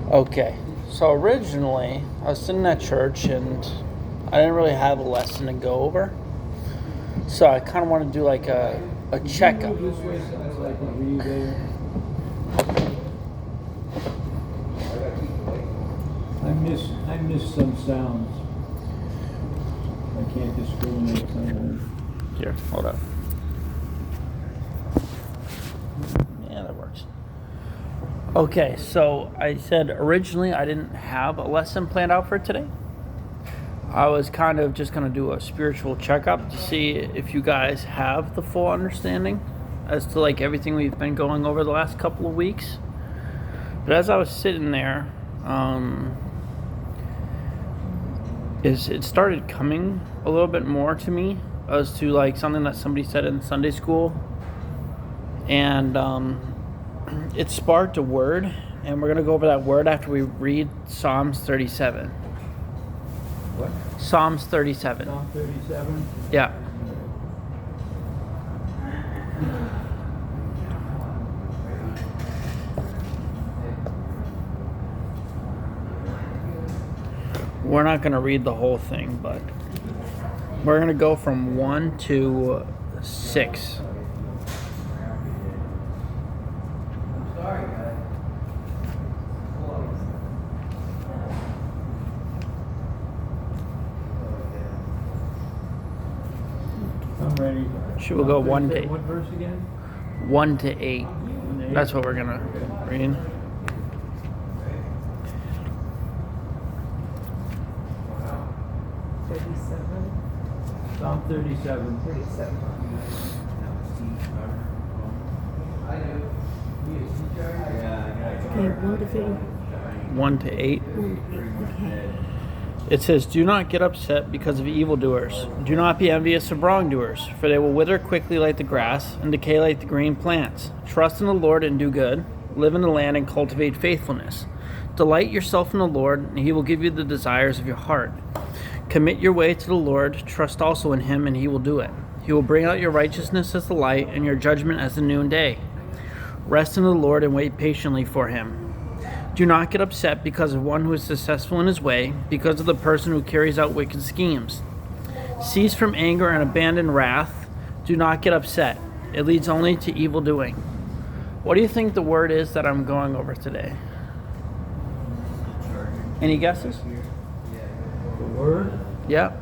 Okay, so originally I was sitting at church and I didn't really have a lesson to go over. So I kind of want to do like a checkup. This way sounds like a relay. I miss some sounds. I can't discriminate some of them. Here, hold up. Yeah, that works. Okay, so I said originally I didn't have a lesson planned out for today. I was kind of just going to do a spiritual checkup to see if you guys have the full understanding as to like everything we've been going over the last couple of weeks. But as I was sitting there, it started coming a little bit more to me as to like something that somebody said in Sunday school, and it sparked a word, and we're gonna go over that word after we read Psalms 37. What? Psalms 37. Psalm 37? Yeah. We're not going to read the whole thing, but we're going to go from 1 to 6. I'm ready. Should we go 1 to 8? What verse again? 1 to 8. 1 to 8? That's what we're going to read. Psalm 37. 37. Okay, 1 to 8. 1 to 8. 1 to 8. Okay. It says, "Do not get upset because of evildoers. Do not be envious of wrongdoers, for they will wither quickly like the grass and decay like the green plants. Trust in the Lord and do good. Live in the land and cultivate faithfulness. Delight yourself in the Lord, and he will give you the desires of your heart. Commit your way to the Lord. Trust also in him, and he will do it. He will bring out your righteousness as the light and your judgment as the noonday. Rest in the Lord and wait patiently for him. Do not get upset because of one who is successful in his way, because of the person who carries out wicked schemes. Cease from anger and abandon wrath. Do not get upset. It leads only to evil doing." What do you think the word is that I'm going over today? Any guesses? The word? Yeah.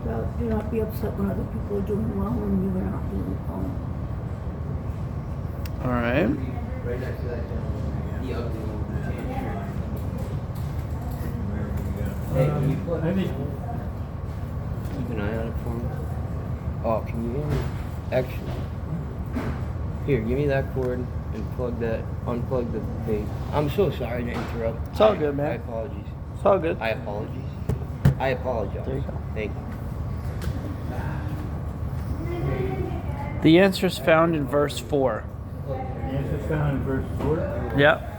Well, do not be upset when other people are doing well and you are not doing well. All right. Right next to that gentleman. The ugly one. Hey, can you I think keep an eye on it for me? Oh, can you hear me? Actually, here, give me that cord and unplug the thing. I'm so sorry to interrupt. It's all good, man. My apologies. It's all good. I apologize. There you go. Thank you. The answer is found in verse 4. the answer is found in verse 4. Yep.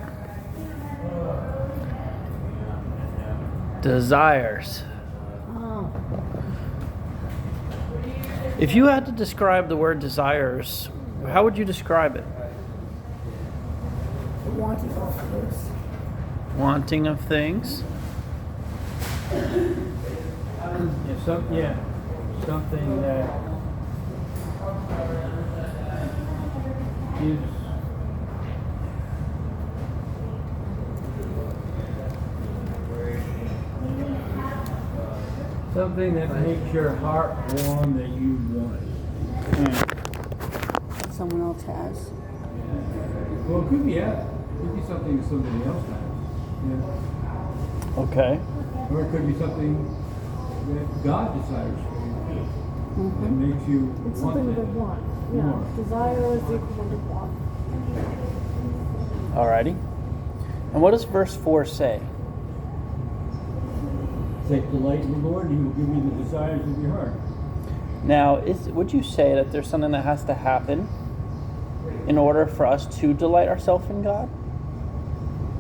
Desires. Oh, If you had to describe the word desires, how would you describe it? the wanting of things. Wanting of things. Something that gives something that makes your heart warm that you want it. That someone else has. Well, it could be, yeah. It could be something that somebody else has. Yeah. Okay. Or it could be something that God desires for you. That makes you It's want something it. to want. Yeah. More. Desire is the equivalent of want. Alrighty. And what does verse 4 say? Take delight in the Lord, and He will give you the desires of your heart. Now, would you say that there's something that has to happen in order for us to delight ourselves in God?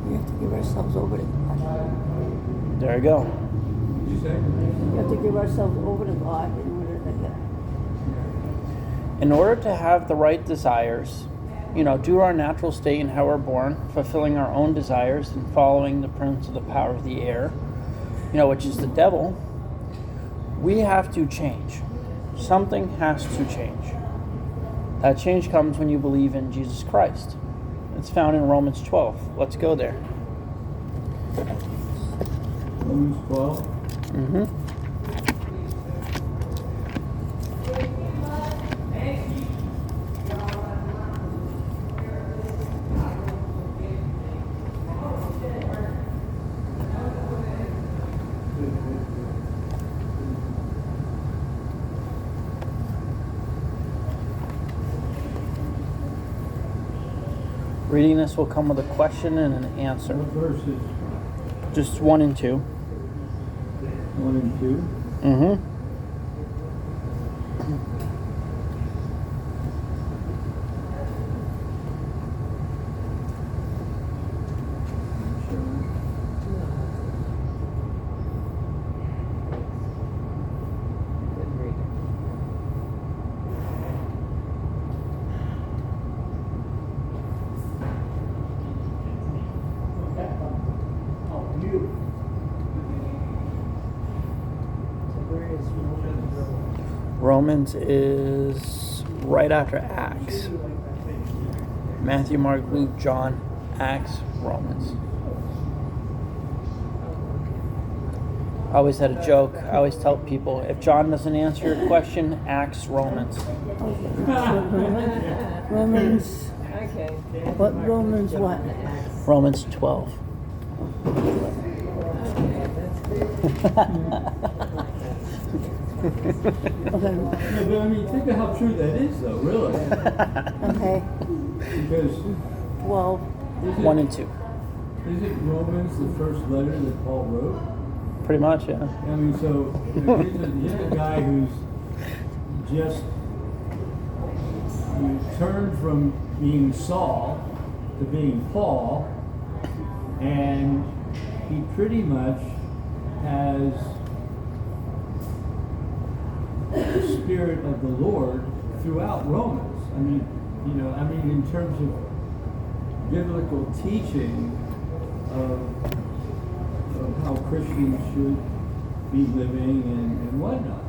We have to give ourselves over to God. There you go. What did you say? We have to give ourselves over to God in order to get. In order to have the right desires, due to our natural state and how we're born, fulfilling our own desires and following the prince of the power of the air, which is the devil, we have to change. Something has to change. That change comes when you believe in Jesus Christ. It's found in Romans 12. Let's go there. Romans 12. Reading this will come with a question and an answer. What verses? Just 1 and 2. 1 and 2. Romans is right after Acts. Matthew, Mark, Luke, John, Acts, Romans. I always had a joke. I always tell people, if John doesn't answer your question, Acts, Romans. Romans, Okay. what, Romans what? Romans 12. Okay, Yeah, but I mean, think of how true that is, though, really. okay, Because 12, 1 and 2. isn't Romans the first letter that Paul wrote? Pretty much, yeah. I mean, so here's a guy who's just turned from being Saul to being Paul, and he pretty much has the Spirit of the Lord throughout Romans. I mean, in terms of biblical teaching of how Christians should be living and whatnot.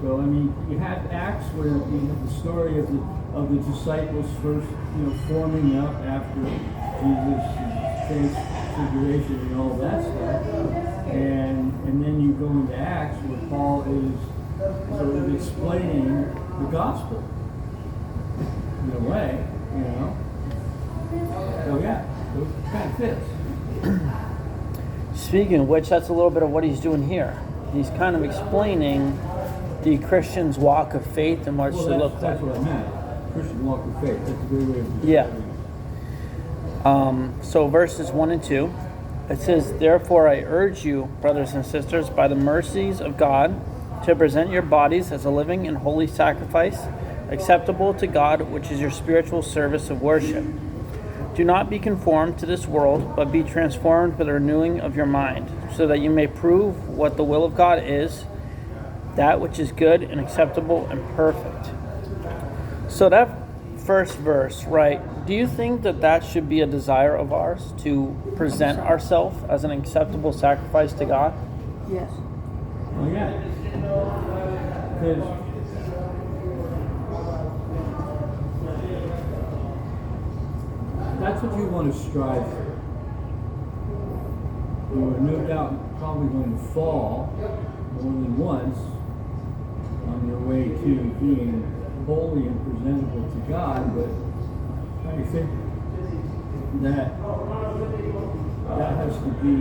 So I mean, you have Acts where you have the story of the disciples first, forming up after Jesus' transfiguration and all that stuff, and then you go into Acts where Paul is sort of explaining the gospel in a way, So yeah, so it kind of fits. Speaking of which, that's a little bit of what he's doing here. He's kind of explaining the Christian's walk of faith and what it should look like. That's what I meant. Christian walk of faith. That's a great way of Yeah. So verses 1 and 2, it says, "Therefore I urge you, brothers and sisters, by the mercies of God, to present your bodies as a living and holy sacrifice, acceptable to God, which is your spiritual service of worship. Do not be conformed to this world, but be transformed by the renewing of your mind, so that you may prove what the will of God is, that which is good and acceptable and perfect." So that first verse, right, do you think that should be a desire of ours, to present ourselves as an acceptable sacrifice to God? yes. Oh yeah. Because that's what you want to strive for. You are no doubt probably going to fall more than once on your way to being holy and presentable to God, but I think that has to be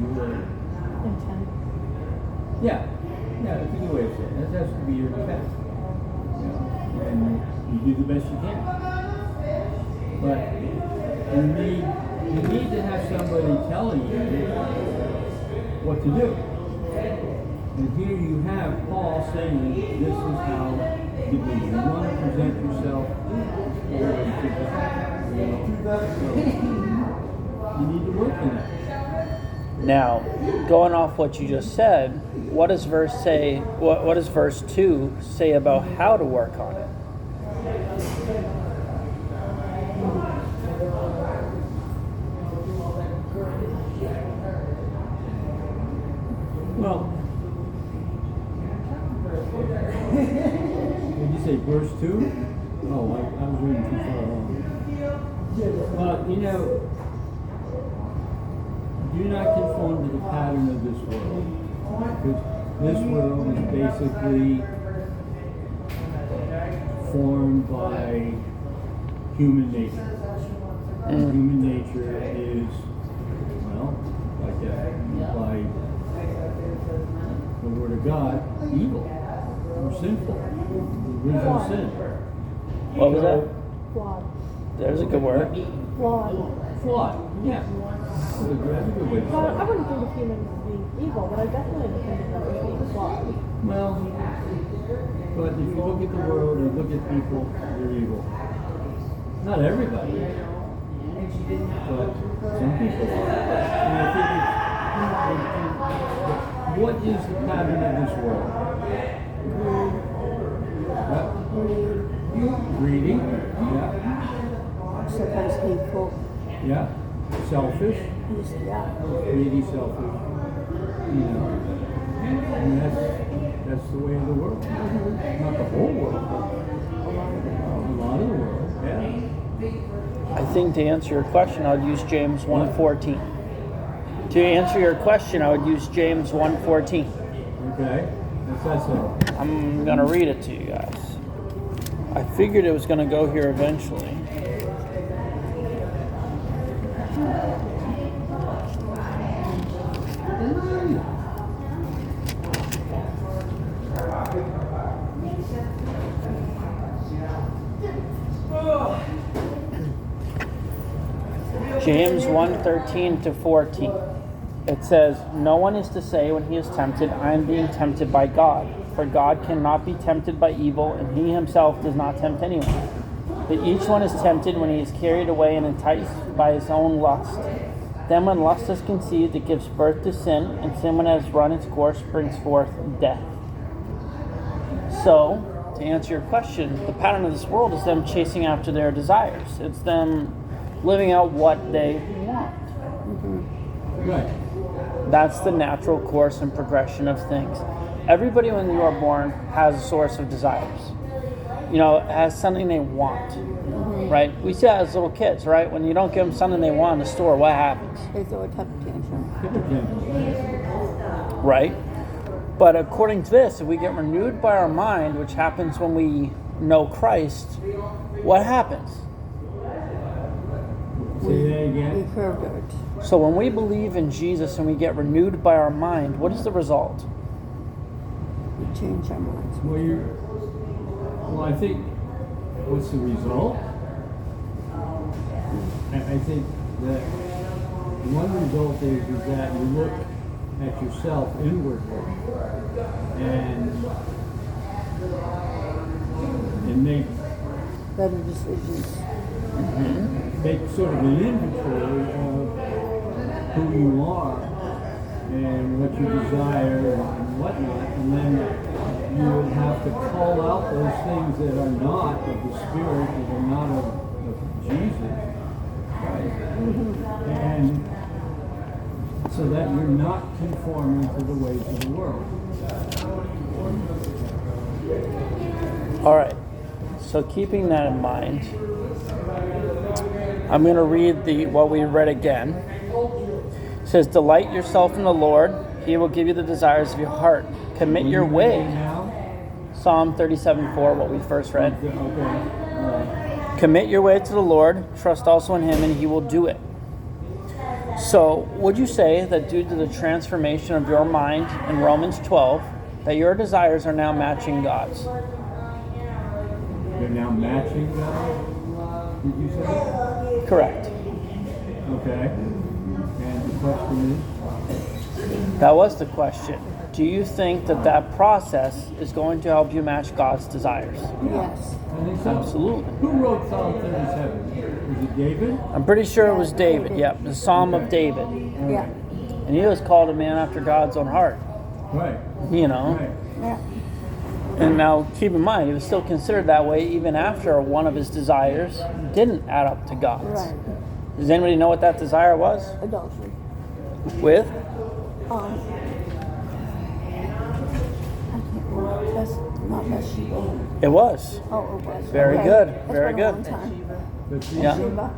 your Intent. Yeah, that's a good way of saying it. That has to be your intent. And you do the best you can. But you need to have somebody telling you what to do. And here you have Paul saying, this is how you do it. You want to present yourself holy to God. So you need to work in that. Now, going off what you just said, what does verse say? What does verse 2 say about how to work on it? Verse 2? Oh, I was reading too far along. Well, you know, do not conform to the pattern of this world. Because this world is basically formed by human nature. And human nature is, well, like that, by the Word of God, evil or sinful. The original sin. What was that? Flawed. There's a good word. Flawed. Flawed, yeah. That's a good way to Well, I say it. wouldn't think of humans as being evil, but I definitely think of them as being flawed. Well, but if you look at the world and look at people, they're evil. Not everybody, but some people are. And I think what is the pattern of this world? Greedy, yeah, Sometimes hateful. yeah, selfish, Yeah. greedy, selfish, you know, and that's the way of the world. Not the whole world, but a lot of the world, yeah. I think to answer your question, I would use James 1:14. To answer your question, I would use James 1:14. Okay, that's it. I'm going to read it to you guys. I figured it was going to go here eventually. James 1:13 to 14. It says, "No one is to say when he is tempted, I am being tempted by God. For God cannot be tempted by evil, and he himself does not tempt anyone. But each one is tempted when he is carried away and enticed by his own lust. Then when lust is conceived, it gives birth to sin, and sin when it has run its course brings forth death." So, to answer your question, the pattern of this world is them chasing after their desires. It's them living out what they want. Right. That's the natural course and progression of things. Everybody when you are born has a source of desires. You know, has something they want, right? We see that as little kids, right? When you don't give them something they want in the store, what happens, They throw a temper tantrum. right? But according to this, if we get renewed by our mind, which happens when we know Christ, what happens? Say that We again. curved it. So when we believe in Jesus and we get renewed by our mind, what is the result? We change our minds. Well, I think, what's the result? I think that one result is that you look at yourself inwardly and make Better decisions. sort of an inventory of who you are and what you desire and whatnot, and then you would have to call out those things that are not of the Spirit, that are not of Jesus, right? And so that you're not conforming to the ways of the world. All right. So keeping that in mind, I'm going to read what we read again. It says, "Delight yourself in the Lord; He will give you the desires of your heart. Commit your way." Now, Psalm 37:4, what we first read. okay. Commit your way to the Lord. Trust also in Him, and He will do it. So, would you say that due to the transformation of your mind in Romans 12, that your desires are now matching God's? They're now matching God, did you say? Correct. Okay. And the question That was the question. Do you think that that process is going to help you match God's desires? Yes. is, I think so. Absolutely. Who wrote Psalm 37? Was it David? I'm pretty sure it was David. Yep, the Psalm of David. Yeah. And he was called a man after God's own heart. Right. You know? Right. Yeah. And now keep in mind, he was still considered that way even after one of his desires didn't add up to God's. Right. Does anybody know what that desire was? Adultery. With? I can't remember. Not Bathsheba. It was. Oh, it was. Very Okay. good, It's very been a good. long time. But she, Yeah. Bathsheba?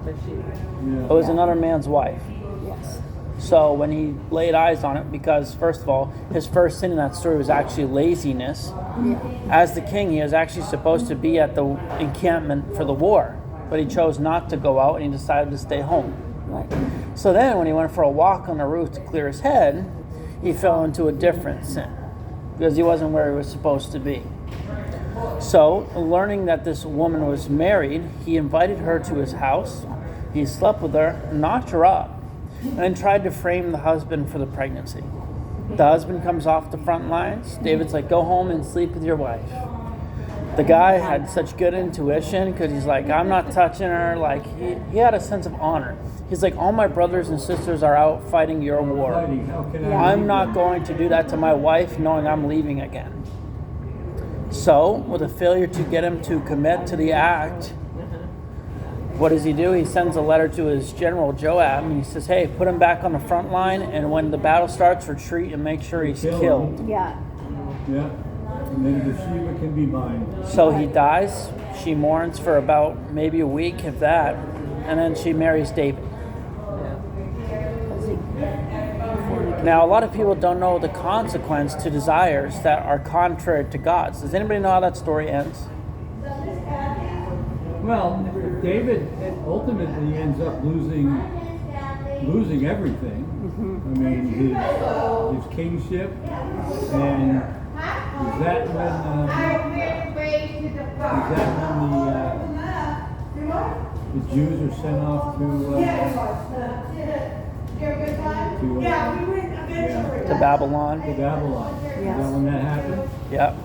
yeah. It was another man's wife. Yes. So when he laid eyes on it, because first of all, his first sin in that story was actually laziness. Yeah. As the king, he was actually supposed to be at the encampment for the war, but he chose not to go out and he decided to stay home. Right. So then when he went for a walk on the roof to clear his head, he fell into a different sin because he wasn't where he was supposed to be. So, learning that this woman was married, he invited her to his house. He slept with her, knocked her up, and then tried to frame the husband for the pregnancy. The husband comes off the front lines. David's like, go home and sleep with your wife. The guy had such good intuition because he's like, I'm not touching her. Like, he had a sense of honor. He's like, all my brothers and sisters are out fighting your war. Fighting, how can I I'm leave not them? going to do that to my wife knowing I'm leaving again. So, with a failure to get him to commit to the act, what does he do? He sends a letter to his general Joab and he says, hey, put him back on the front line, and when the battle starts, retreat and make sure he's Kill him. killed. Yeah. Yeah. And then Bathsheba can be mine. So he dies. She mourns for about maybe a week, if that, and then she marries David. Because he Now, a lot of people don't know the consequence to desires that are contrary to God's. Does anybody know how that story ends? Well, David ultimately ends up losing everything. I mean, his kingship, and is that when the Jews are sent off To Babylon? to Babylon? Is that when that happened? Yep.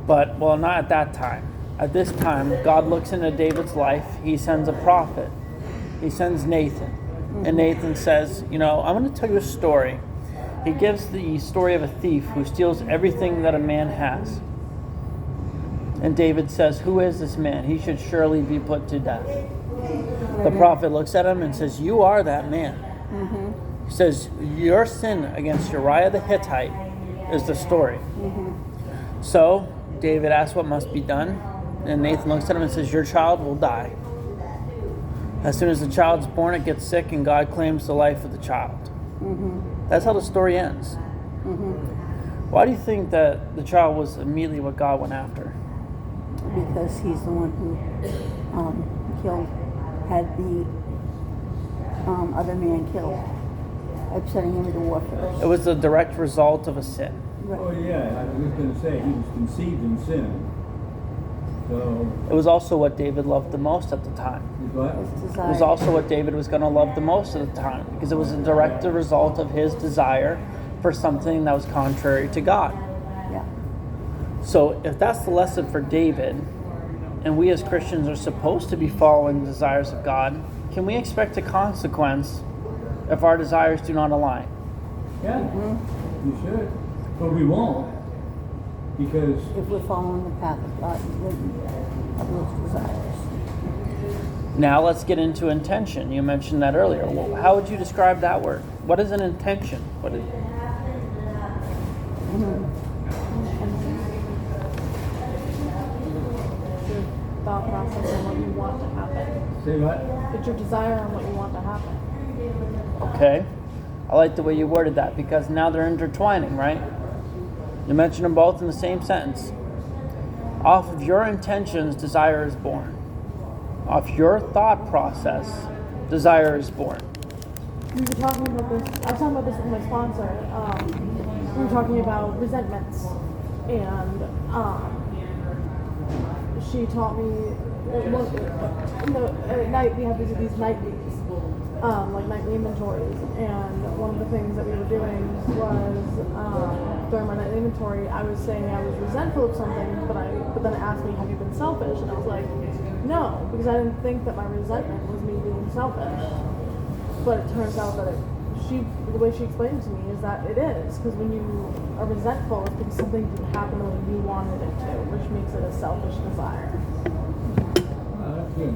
But, well, not at that time. At this time, God looks into David's life. He sends a prophet. He sends Nathan. And Nathan says, I'm going to tell you a story. He gives the story of a thief who steals everything that a man has. And David says, who is this man? He should surely be put to death. The prophet looks at him and says, you are that man. He says, your sin against Uriah the Hittite is the story. So David asks what must be done. And Nathan looks at him and says, your child will die. As soon as the child's born, it gets sick, and God claims the life of the child. That's how the story ends. Why do you think that the child was immediately what God went after? because he's the one who had the other man killed, upsetting him to war first. It was the direct result of a sin. Oh yeah, I was going to say he was conceived in sin. So It was also what David loved the most at the time. he's what? His It desire. was also what David was going to love the most at the time, because it was a direct result of his desire for something that was contrary to God. Yeah. So if that's the lesson for David, and we as Christians are supposed to be following the desires of God, can we expect a consequence if our desires do not align? Yeah, you should, but we won't because If we're following the path of God, we wouldn't have those desires. Now let's get into intention. You mentioned that earlier. Well, how would you describe that word? What is an intention? What is, Your thought process on what you want to happen. say what? It's your desire on what you want to happen. okay. I like the way you worded that, because now they're intertwining, right? You mentioned them both in the same sentence. Off of your intentions, desire is born. Off your thought process, desire is born. We were talking about this. I was talking about this with my sponsor. We were talking about resentments, and she taught me. At night we have these nightlies, like nightly inventories. And one of the things that we were doing was during my nightly inventory, I was saying I was resentful of something, but then it asked me, "Have you been selfish?" And I was like, "No," because I didn't think that my resentment was me being selfish. But it turns out that the way she explained it to me is that it is, because when you are resentful, it's because something didn't happen the way you wanted it to, which makes it a selfish desire. Oh, that's good.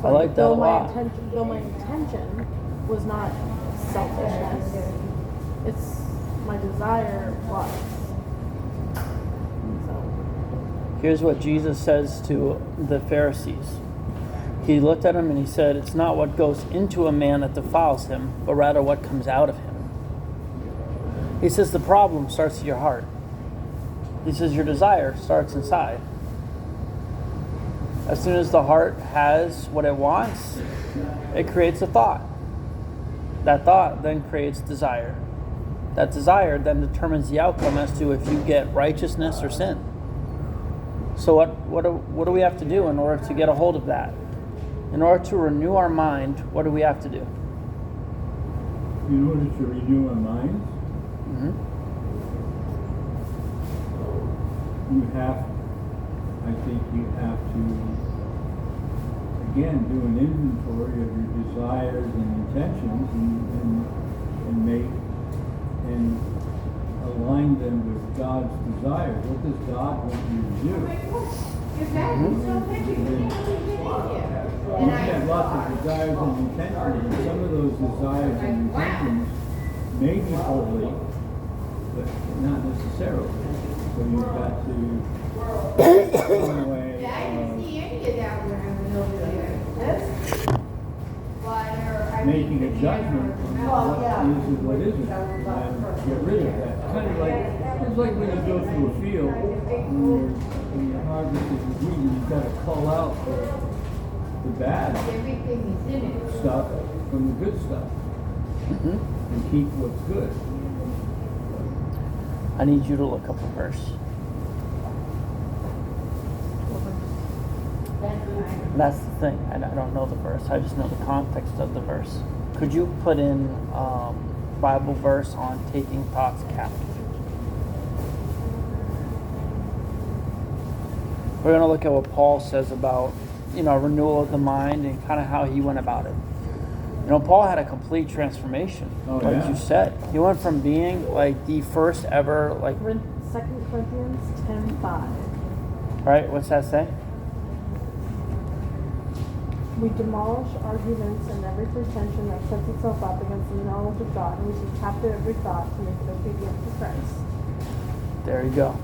I like that a lot. Though my intention was not selfishness, it's my desire was. So, Here's what Jesus says to the Pharisees. He looked at him and he said, "It's not what goes into a man that defiles him, but rather what comes out of him." He says the problem starts at your heart. He says your desire starts inside. As soon as the heart has what it wants, it creates a thought. That thought then creates desire. That desire then determines the outcome as to if you get righteousness or sin. So what do we have to do in order to get a hold of that? In order to renew our mind, what do we have to do? In order to renew our minds, Mm-hmm. you have to, again, do an inventory of your desires and intentions and align them with God's desires. What does God want you to do? You have lots of desires and intentions, and some of those desires and intentions may be holy, but not necessarily. So you've got to some way making a judgment on what is and what isn't, and get rid of that. Kind of like it's like when you go through a field when your harvest is wheat, you've got to cull out the bad stuff from the good stuff, and keep what's good. I need you to look up a verse. That's the thing. I don't know the verse. I just know the context of the verse. Could you put in Bible verse on taking thoughts captive? We're going to look at what Paul says about, renewal of the mind and kind of how he went about it. Paul had a complete transformation, you said. He went from being like the first ever, 2 Corinthians 10:5. Right? What's that say? We demolish arguments and every pretension that sets itself up against the knowledge of God, and we take captive every thought to make it obedient to Christ. There you go.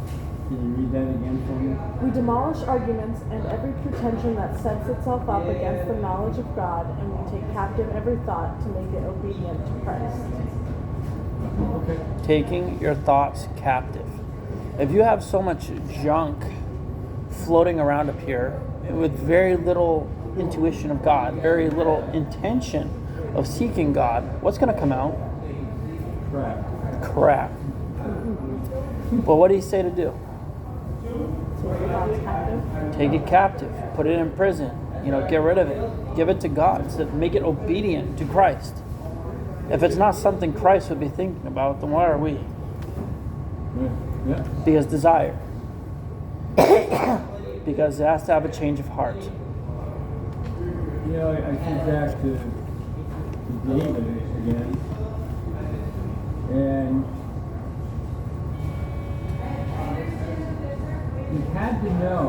Can you read that again for me? We demolish arguments and every pretension that sets itself up against the knowledge of God, and we take captive every thought to make it obedient to Christ. Okay. Taking your thoughts captive. If you have so much junk floating around up here with very little intuition of God, very little intention of seeking God, what's going to come out? Crap. But what do you say to do? Take your thoughts captive. Take it captive. Put it in prison. Get rid of it. Give it to God. So make it obedient to Christ. If it's not something Christ would be thinking about, then why are we? Yeah. Because desire. Because it has to have a change of heart. I think back to David again, and he had to know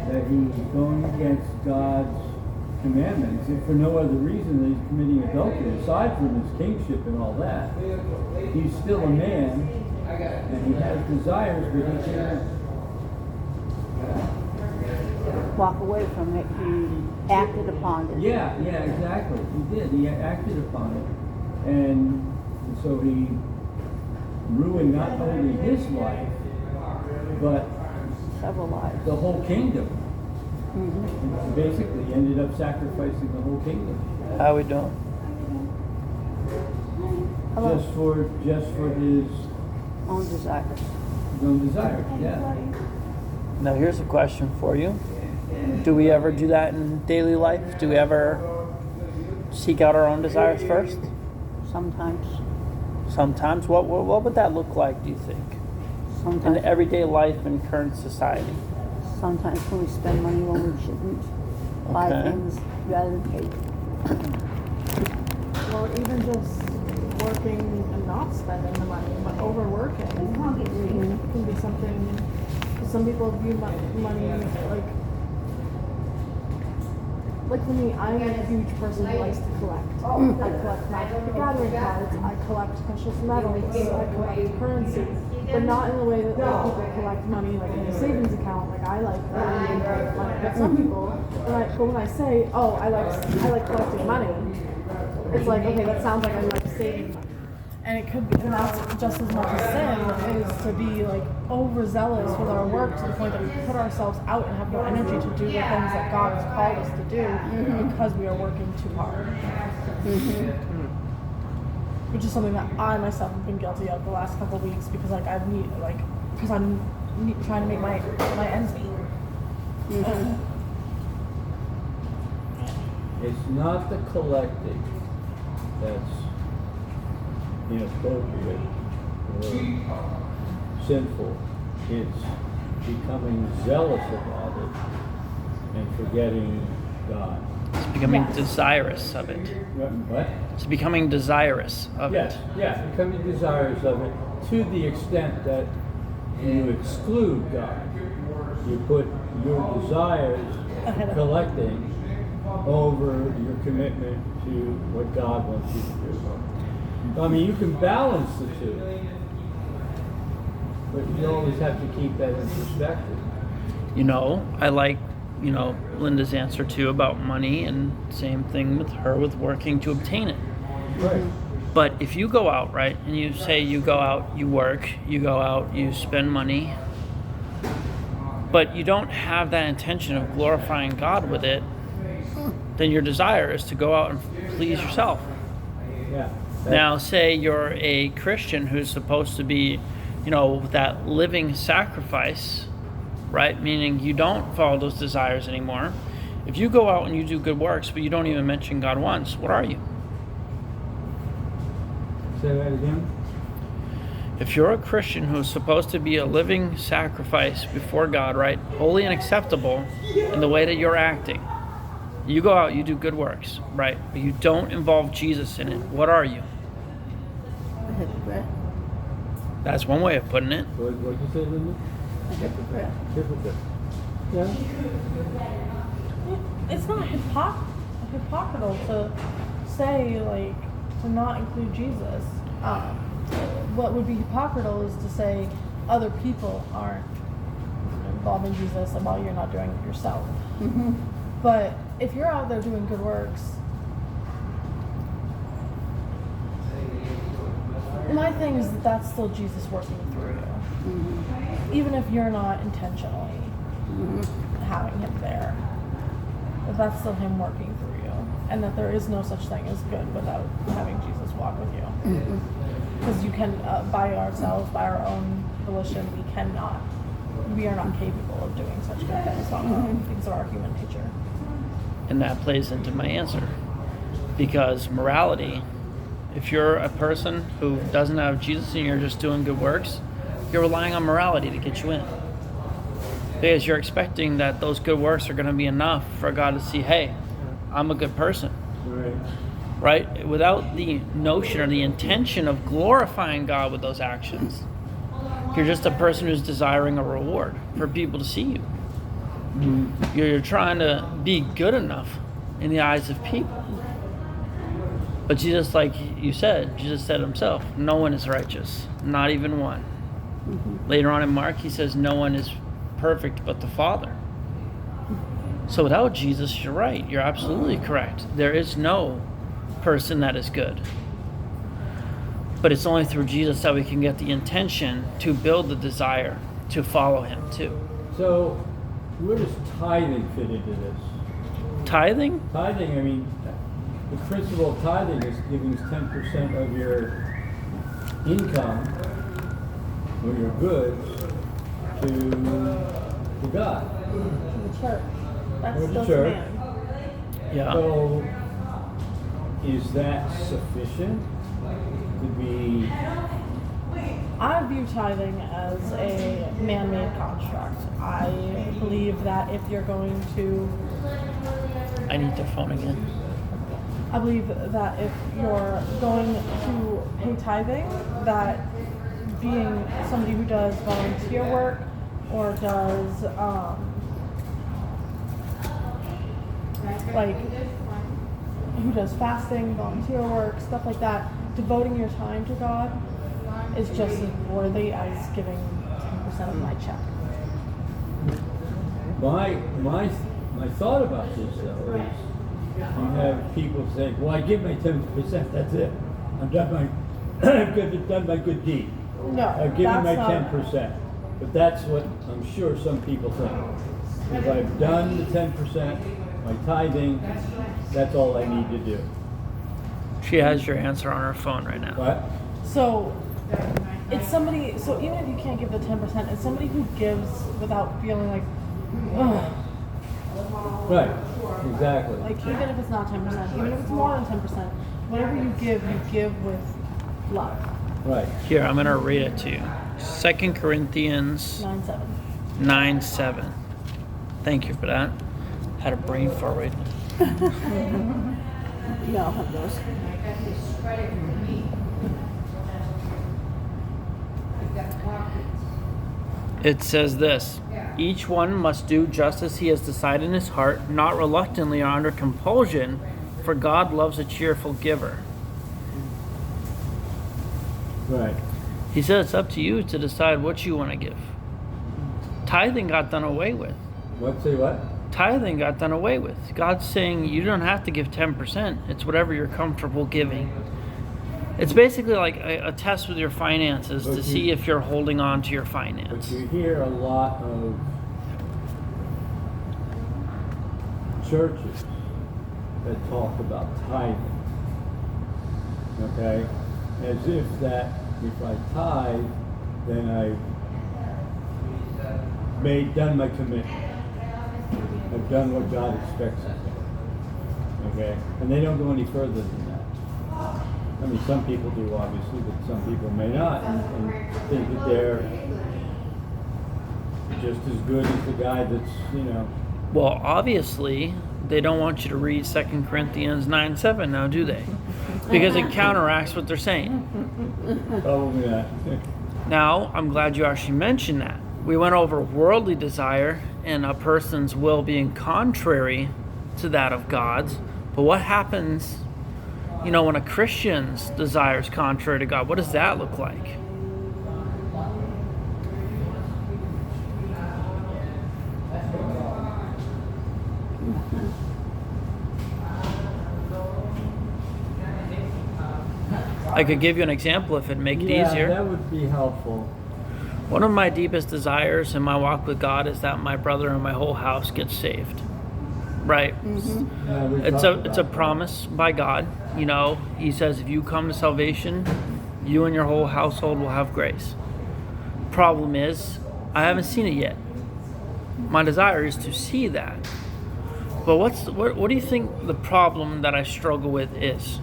that he was going against God's commandments, if for no other reason than he's committing adultery, aside from his kingship and all that. He's still a man, and he has desires, but he can't Walk away from it. He acted upon it. Yeah, exactly. He did. He acted upon it. And so he ruined not only his life, but Several lives. the whole kingdom. Mm-hmm. Basically ended up sacrificing the whole kingdom. How we doing? Just for his Own desires. own desire. Yeah. Now here's a question for you. Do we ever do that in daily life? Do we ever seek out our own desires first? Sometimes. Sometimes. What would that look like, do you think? In Sometimes. everyday life in current society? Sometimes when we spend money when we shouldn't. Buy Okay. things rather than pay. Or even just working and not spending the money, but overworking. It can be something. Some people view money like like for me, I'm a huge person who likes to collect. I collect Magic the Gathering cards, I collect precious metals, I collect currency, but not in the way that like, people collect money like in a savings account. Like I like money, but some people, when I say, oh, I like collecting money, it's like, okay, that sounds like I like saving money. And it could be, and that's just as much a sin is to be like overzealous with our work to the point that we put ourselves out and have no energy to do the things that God has called us to do because we are working too hard. Which is something that I myself have been guilty of the last couple of weeks because like because I'm trying to make my ends meet. It's not the collecting that's inappropriate or sinful. It's becoming zealous about it and forgetting God. It's becoming Yes. desirous of it. What? It's becoming desirous of Yes, it. yeah, becoming desirous of it to the extent that you exclude God. You put your desires Ahead of collecting over your commitment to what God wants you to do. I mean, you can balance the two, but you always have to keep that in perspective. I like, Linda's answer too about money, and same thing with her with working to obtain it. Right. But if you go out, right, and you say you go out, you work, you go out, you spend money, but you don't have that intention of glorifying God with it, then your desire is to go out and please yourself. Yeah. Now, say you're a Christian who's supposed to be, that living sacrifice, right? Meaning you don't follow those desires anymore. If you go out and you do good works, but you don't even mention God once, what are you? Say that again. If you're a Christian who's supposed to be a living sacrifice before God, right? Holy and acceptable in the way that you're acting. You go out, you do good works, right? But you don't involve Jesus in it. What are you? A hypocrite. That's one way of putting it. What did you say, Linda? A hypocrite. Hypocrite. Yeah. It's not hypocritical to say like to not include Jesus. What would be hypocritical is to say other people aren't involving Jesus and while you're not doing it yourself. But if you're out there doing good works, my thing is that that's still Jesus working through you. Even if you're not intentionally having him there, that's still him working through you. And that there is no such thing as good without having Jesus walk with you. Because you can, by ourselves, by our own volition, we are not capable of doing such good things on our own because of our human nature. And that plays into my answer. Because morality, if you're a person who doesn't have Jesus and you're just doing good works, you're relying on morality to get you in. Because you're expecting that those good works are going to be enough for God to see, hey, I'm a good person. Right? Without the notion or the intention of glorifying God with those actions, you're just a person who's desiring a reward for people to see you. You're trying to be good enough in the eyes of people. But Jesus, like you said, Jesus said himself, no one is righteous, not even one. Later on in Mark, he says, no one is perfect but the Father. So without Jesus, you're right. You're absolutely correct. There is no person that is good. But it's only through Jesus that we can get the intention to build the desire to follow him too. So, where does tithing fit into this? Tithing? Tithing, I mean, the principle of tithing is giving 10% of your income or your goods to God. The church. That's Or the still church. command. Yeah. So, is that sufficient to be? I view tithing as a man-made construct. I believe that if you're going to, I need their phone again. I believe that if you're going to pay tithing, that being somebody who does volunteer work or does like who does fasting, volunteer work, stuff like that, devoting your time to God is just as worthy as giving 10% of my check. My thought about this though is you have people saying, well, I give my 10%, that's it. I've done my good deed. No, I've given my that's not- 10%. But that's what I'm sure some people think. If I've done the 10%, my tithing, that's all I need to do. She has your answer on her phone right now. What? So it's somebody. So even if you can't give the 10%, it's somebody who gives without feeling like, ugh. Right, exactly. Like even if it's not 10%, even if it's more than 10%, whatever you give with love. Right. Here, I'm going to read it to you. 2 Corinthians 9-7. 9:7. Thank you for that. Had a brain fart right now. Yeah, I'll have those. It says this: each one must do just as he has decided in his heart, not reluctantly or under compulsion, for God loves a cheerful giver. Right. He said it's up to you to decide what you want to give. Tithing got done away with. What, say what? Tithing got done away with. God's saying you don't have to give 10%. It's whatever you're comfortable giving. It's basically like a test with your finances to see if you're holding on to your But finance. you hear a lot of churches that talk about tithing. Okay? As if that if I tithe, then I've done my commitment. I've done what God expects of me. Okay? And they don't go any further than that. I mean, some people do, obviously, but some people may not, and think that they're just as good as the guy that's, you know. Well, obviously, they don't want you to read 2 Corinthians 9:7 now, do they? Because it counteracts what they're saying. Probably not. Now, I'm glad you actually mentioned that. We went over worldly desire and a person's will being contrary to that of God's. But what happens, when a Christian's desire is contrary to God? What does that look like? I could give you an example if it'd make it easier. That would be helpful. One of my deepest desires in my walk with God is that my brother and my whole house gets saved. Right? Yeah, we It's talked a about promise by God. He says if you come to salvation, you and your whole household will have grace. Problem is, I haven't seen it yet. My desire is to see that. But what do you think the problem that I struggle with is?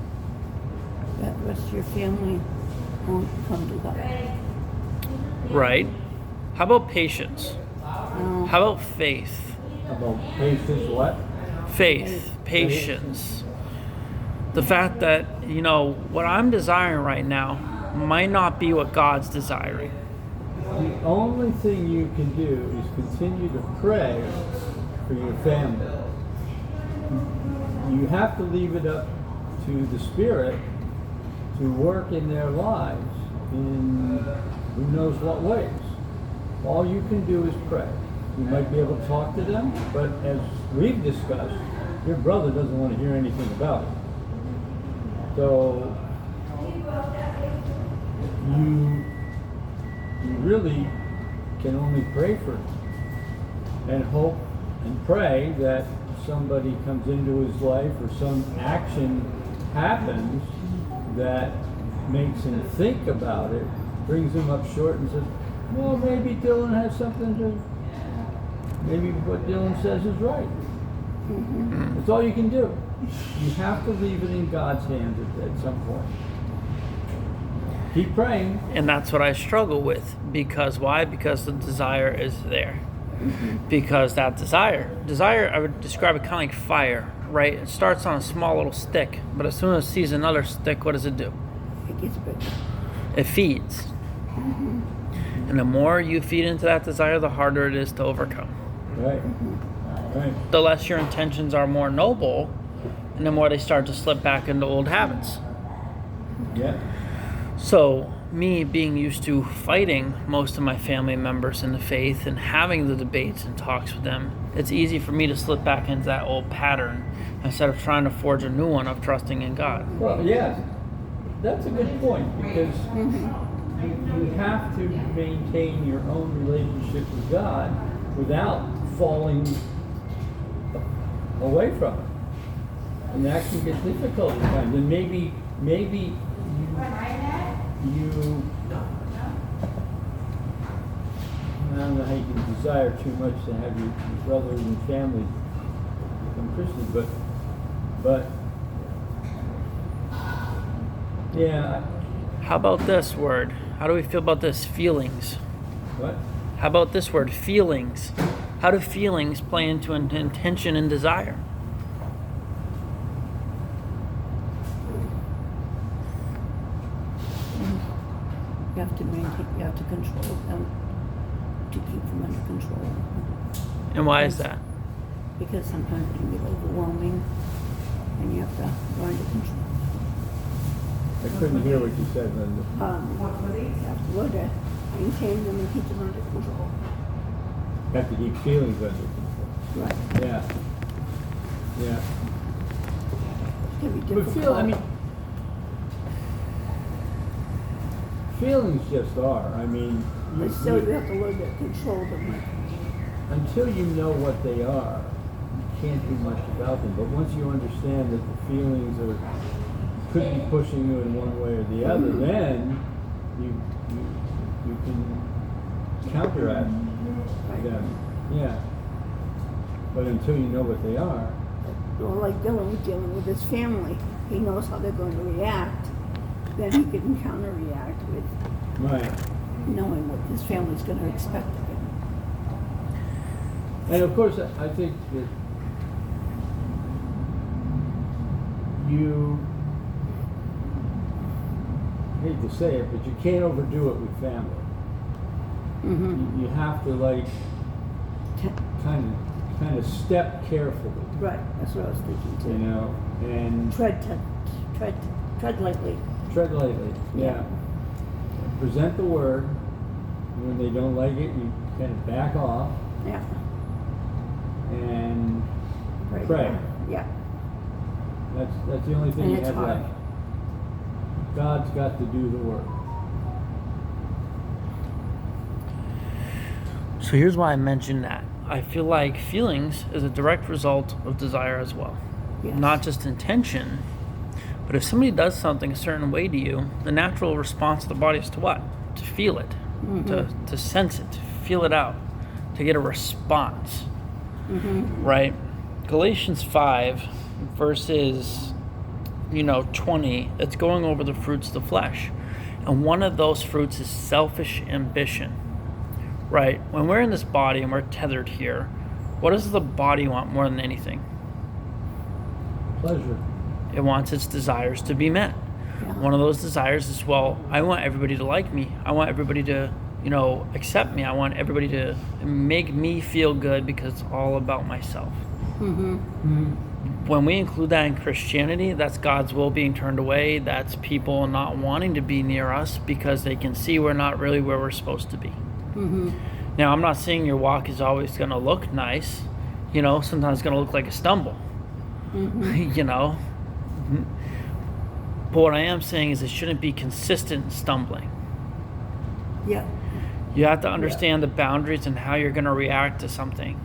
That the rest of your family won't come to God. Right? How about patience? No. How about faith? about patience, what? Faith, patience. The fact that, what I'm desiring right now might not be what God's desiring. The only thing you can do is continue to pray for your family. You have to leave it up to the Spirit to work in their lives in who knows what ways. All you can do is pray. You might be able to talk to them, but as we've discussed, your brother doesn't want to hear anything about it. So you really can only pray for him and hope and pray that somebody comes into his life or some action happens that makes him think about it, brings him up short and says, well, maybe Dylan has something to, maybe what Dylan says is right. That's all you can do. You have to leave it in God's hands at some point. Keep praying. And that's what I struggle with. Because why? Because the desire is there. Because that desire, I would describe it kind of like fire, right? It starts on a small little stick, but as soon as it sees another stick, what does it do? It gets bigger. It feeds. And the more you feed into that desire, the harder it is to overcome. Right. Right. the less your intentions are more noble, and the more they start to slip back into old habits. Yeah. So, me being used to fighting most of my family members in the faith and having the debates and talks with them, it's easy for me to slip back into that old pattern instead of trying to forge a new one of trusting in God. Well, yes, that's a good point because you have to maintain your own relationship with God without falling away from it, and that can get difficult at times. And maybe you I don't know how you can desire too much to have your brothers and family become Christians, but yeah. How about this word? How do we feel about this? Feelings. What? How about this word? Feelings. How do feelings play into an intention and desire? You have to maintain, you have to control them, to keep them under control. And why is that? Because sometimes it can get overwhelming, and you have to learn to control. I couldn't hear what you said, Linda. You have to learn to maintain them and keep them under control. Have to keep feelings under control. Right. Yeah. Yeah. It can be But difficult. feelings just are. I mean, But still, you have to learn to control them. until you know what they are, you can't do much about them. But once you understand that the feelings could be pushing you in one way or the other, then you can counteract them. Yeah. But until you know what they are, Well, like Dylan was dealing with his family, he knows how they're going to react. Then he can counter-react with right. knowing what his family's going to expect of him. And of course, I think that you hate to say it, but you can't overdo it with family. Mm-hmm. You have to like kind of step carefully, Right, that's what I was thinking too. you know, and Tread lightly. tread lightly. Yeah. Present the word. When they don't like it, you kind of back off Yeah. and Right. pray. Yeah. That's the only thing And you it's have hard. left. God's got to do the work. So here's why I mentioned that. I feel like feelings is a direct result of desire as well. Yes. Not just intention, but if somebody does something a certain way to you, the natural response of the body is to what? To feel it, to sense it, to feel it out, to get a response, right? Galatians 5, verses 20, it's going over the fruits of the flesh. And one of those fruits is selfish ambition, right? When we're in this body and we're tethered here, what does the body want more than anything? Pleasure. It wants its desires to be met. Yeah. One of those desires is, well, I want everybody to like me. I want everybody to, accept me. I want everybody to make me feel good because it's all about myself. When we include that in Christianity, that's God's will being turned away. That's people not wanting to be near us because they can see we're not really where we're supposed to be. Now, I'm not saying your walk is always going to look nice. Sometimes it's going to look like a stumble. But what I am saying is it shouldn't be consistent stumbling. Yeah. You have to understand the boundaries and how you're going to react to something.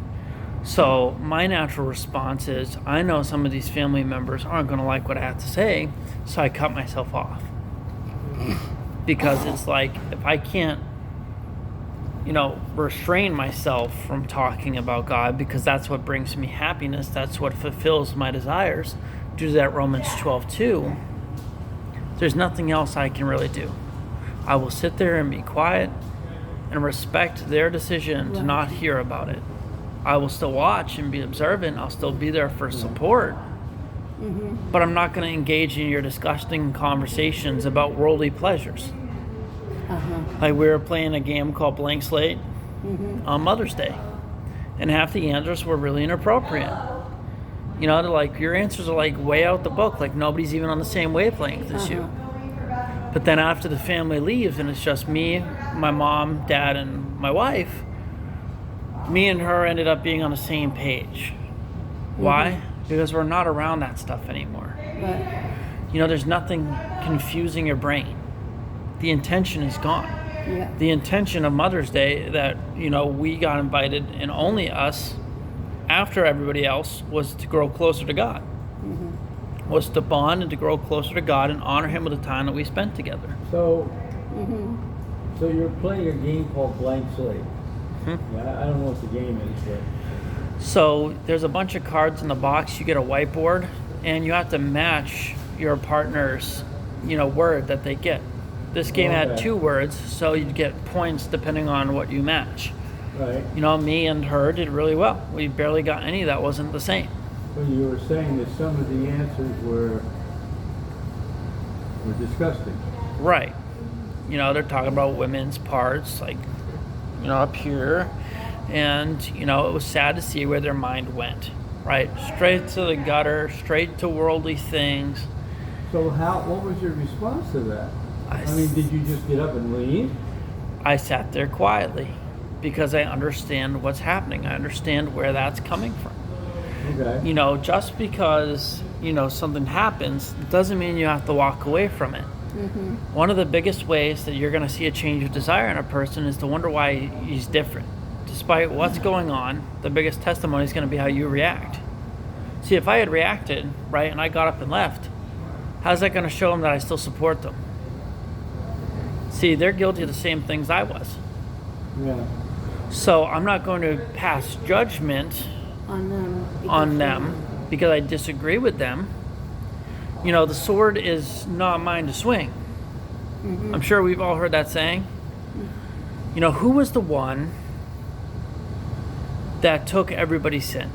So my natural response is, I know some of these family members aren't going to like what I have to say, so I cut myself off. Because it's like, if I can't, restrain myself from talking about God, because that's what brings me happiness, that's what fulfills my desires, due to that Romans 12:2, there's nothing else I can really do. I will sit there and be quiet and respect their decision to not hear about it. I will still watch and be observant. I'll still be there for support. But I'm not going to engage in your disgusting conversations about worldly pleasures. Like we were playing a game called Blank Slate on Mother's Day. and half the answers were really inappropriate. You know, they're like, your answers are like way out the book, like nobody's even on the same wavelength as you. But then after the family leaves and it's just me, my mom, dad, and my wife, me and her ended up being on the same page. Why? Because we're not around that stuff anymore. Right. You know, there's nothing confusing your brain. The intention is gone. Yeah. The intention of Mother's Day that, you know, we got invited, and only us after everybody else, was to grow closer to God. Was to bond and to grow closer to God and honor him with the time that we spent together. So, so you're playing a game called Blank Slate. Yeah, I don't know what the game is, but So there's a bunch of cards in the box. You get a whiteboard and you have to match your partner's, you know, word that they get. This game had Okay. 2 words, so you'd get points depending on what you match. right. You know, me and her did really well. We barely got any that wasn't the same. Well, you were saying that some of the answers were disgusting. Right. You know, they're talking about women's parts, like, you know, up here. And, you know, it was sad to see where their mind went. Right? Straight to the gutter, straight to worldly things. So what was your response to that? I I mean, did you just get up and leave? I sat there quietly because I understand what's happening. I understand where that's coming from. Okay. You know, just because, you know, something happens doesn't mean you have to walk away from it. One of the biggest ways that you're going to see a change of desire in a person is to wonder why he's different. Despite what's going on, the biggest testimony is going to be how you react. See, if I had reacted, right, and I got up and left, how's that going to show them that I still support them? See, they're guilty of the same things I was. Yeah. So I'm not going to pass judgment on them because I disagree with them. You know, the sword is not mine to swing. I'm sure we've all heard that saying. You know, who was the one that took everybody's sin?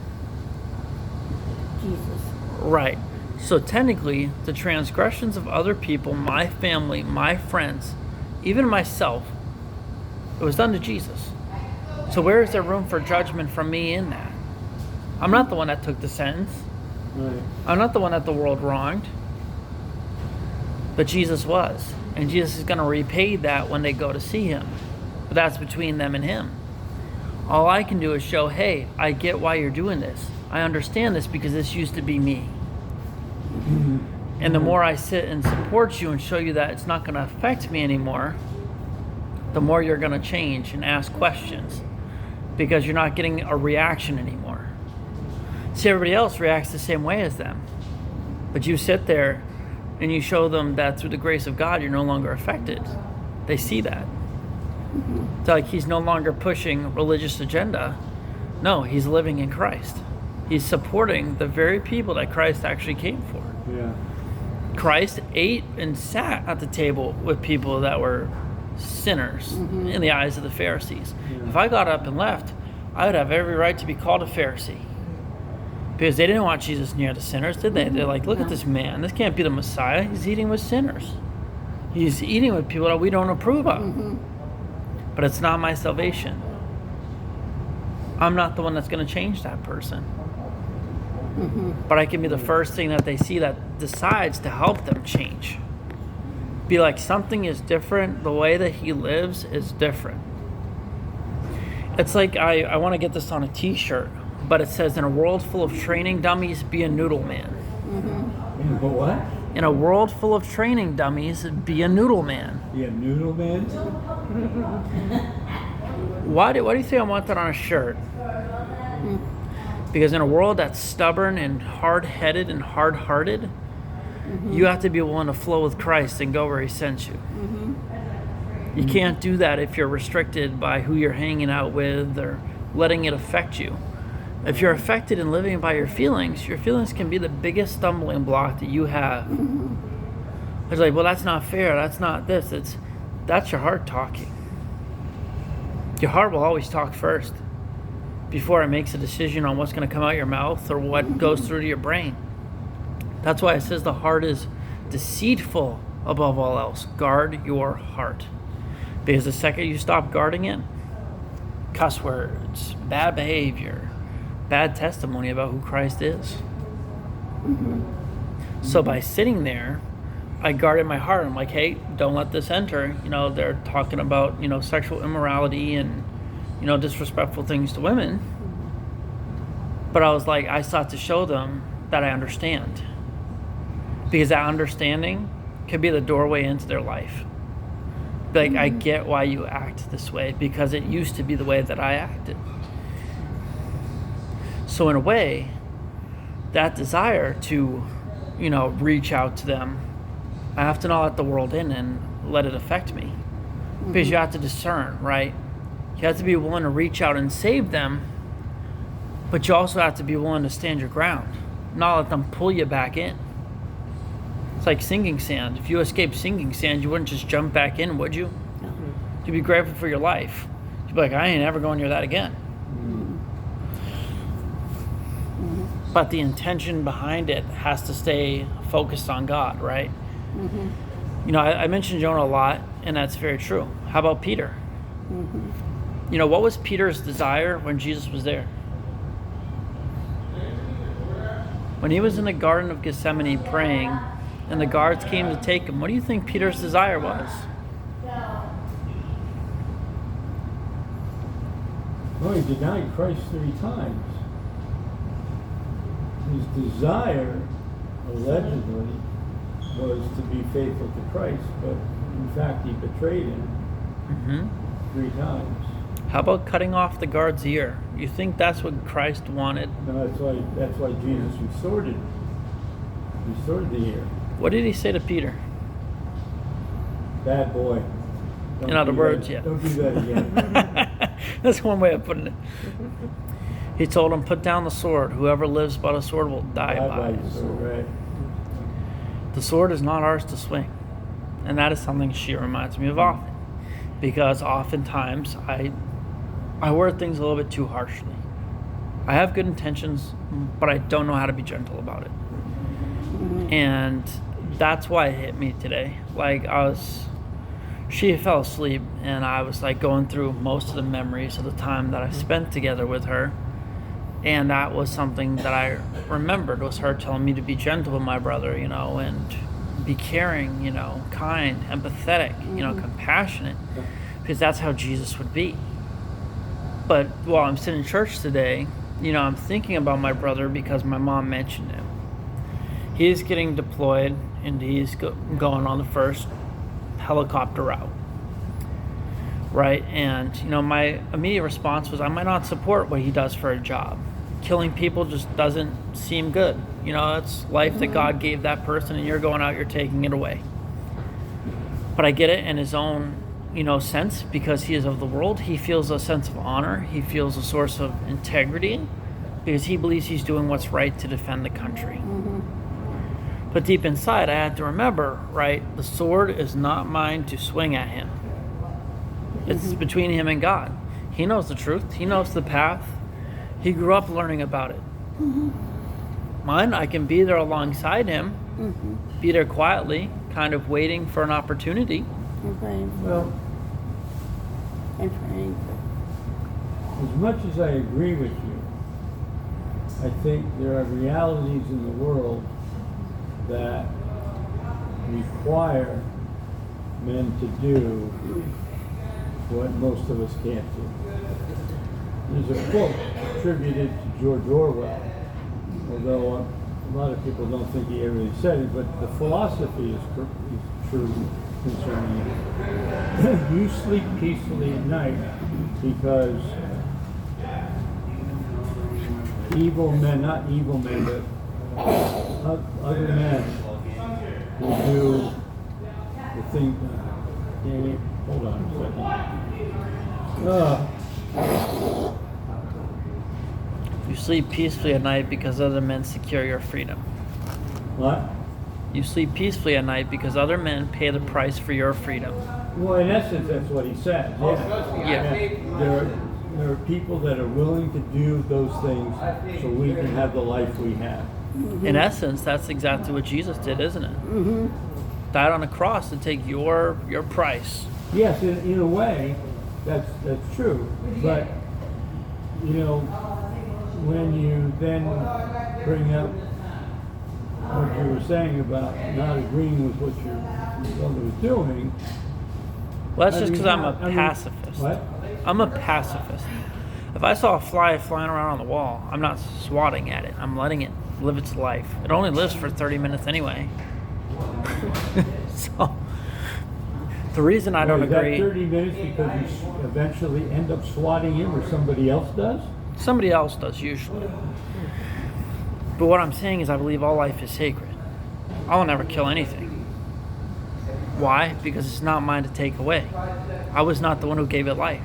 Jesus. Right. So technically, the transgressions of other people, my family, my friends, even myself, it was done to Jesus. So where is there room for judgment from me in that? I'm not the one that took the sentence. Right. I'm not the one that the world wronged. But Jesus was. And Jesus is going to repay that when they go to see him. But that's between them and him. All I can do is show, hey, I get why you're doing this. I understand this because this used to be me. And the more I sit and support you and show you that it's not going to affect me anymore, the more you're going to change and ask questions because you're not getting a reaction anymore. See, everybody else reacts the same way as them. But you sit there and you show them that through the grace of God, you're no longer affected. They see that. It's like he's no longer pushing religious agenda. No, he's living in Christ. He's supporting the very people that Christ actually came for. Yeah. Christ ate and sat at the table with people that were sinners in the eyes of the Pharisees. Yeah. If I got up and left, I would have every right to be called a Pharisee. Because they didn't want Jesus near the sinners, did they? They're like, look at this man. This can't be the Messiah. He's eating with sinners. He's eating with people that we don't approve of. But it's not my salvation. I'm not the one that's going to change that person. But I can be the first thing that they see that decides to help them change. Be like, something is different. The way that he lives is different. It's like, I want to get this on a t-shirt, but it says, in a world full of training dummies, be a noodle man. But what? In a world full of training dummies, be a noodle man. Yeah, noodle man. Why do you think I want that on a shirt? Because in a world that's stubborn and hard-headed and hard-hearted, you have to be willing to flow with Christ and go where he sends you. You can't do that if you're restricted by who you're hanging out with or letting it affect you. If you're affected and living by your feelings can be the biggest stumbling block that you have. It's like, well, that's not fair. That's not this. That's your heart talking. Your heart will always talk first before it makes a decision on what's going to come out your mouth or what goes through to your brain. That's why it says the heart is deceitful above all else. Guard your heart. Because the second you stop guarding it, cuss words, bad behavior, bad testimony about who Christ is. So by sitting there, I guarded my heart. I'm like, hey, don't let this enter. They're talking about, sexual immorality and, disrespectful things to women. But I was like, I sought to show them that I understand. Because that understanding could be the doorway into their life. Like, I get why you act this way, because it used to be the way that I acted. So in a way, that desire to, reach out to them, I have to not let the world in and let it affect me. Because you have to discern, right? You have to be willing to reach out and save them, but you also have to be willing to stand your ground, not let them pull you back in. It's like sinking sand. If you escaped sinking sand, you wouldn't just jump back in, would you? No. You'd be grateful for your life. You'd be like, I ain't ever going near that again. But the intention behind it has to stay focused on God, right? I mentioned Jonah a lot, and that's very true. How about Peter? What was Peter's desire when Jesus was there? When he was in the Garden of Gethsemane praying, and the guards came to take him, what do you think Peter's desire was? Well, he denied Christ 3 times. His desire, allegedly, was to be faithful to Christ, but in fact he betrayed him 3 times. How about cutting off the guard's ear? You think that's what Christ wanted? No, that's why Jesus restored the ear. What did he say to Peter? Bad boy. Don't In other do words, that. yeah. Don't do that again. That's one way of putting it. He told him, put down the sword. Whoever lives by the sword will die by it. Right. The sword is not ours to swing. And that is something she reminds me of often. Because oftentimes I word things a little bit too harshly. I have good intentions, but I don't know how to be gentle about it. And that's why it hit me today. Like, she fell asleep, and I was like going through most of the memories of the time that I spent together with her. And that was something that I remembered, was her telling me to be gentle with my brother, and be caring, kind, empathetic, compassionate, because that's how Jesus would be. But while I'm sitting in church today, I'm thinking about my brother because my mom mentioned him. He's getting deployed, and he's going on the first helicopter route, right? And, my immediate response was, I might not support what he does for a job. Killing people just doesn't seem good. It's life that God gave that person, and you're going out, you're taking it away. But I get it in his own, sense, because he is of the world. He feels a sense of honor. He feels a source of integrity because he believes he's doing what's right to defend the country. But deep inside, I had to remember, right, the sword is not mine to swing at him. It's between him and God. He knows the truth. He knows the path. He grew up learning about it. Mine, I can be there alongside him, be there quietly, kind of waiting for an opportunity. And praying for Well, and praying for. as much as I agree with you, I think there are realities in the world that require men to do what most of us can't do. There's a quote attributed to George Orwell, although a lot of people don't think he ever really said it, but the philosophy is true concerning it. You sleep peacefully at night because evil men, not evil men, but other men will do the thing. Hold on a second. You sleep peacefully at night because other men secure your freedom. What? You sleep peacefully at night because other men pay the price for your freedom. Well, in essence, that's what he said. Yeah. There are people that are willing to do those things so we can have the life we have. In essence, that's exactly what Jesus did, isn't it? Died on a cross to take your price. Yes, in a way, that's true. But you know, when you then bring up what you were saying about not agreeing with what your brother was doing. Well, that's I just mean, because I'm a I mean, pacifist. what? I'm a pacifist. If I saw a fly flying around on the wall, I'm not swatting at it. I'm letting it live its life. It only lives for 30 minutes anyway. So, the reason I don't Is that agree, 30 minutes because you eventually end up swatting him or somebody else does? somebody else does usually. But what I'm saying is I believe all life is sacred. I will never kill anything. Why? Because it's not mine to take away. I was not the one who gave it life.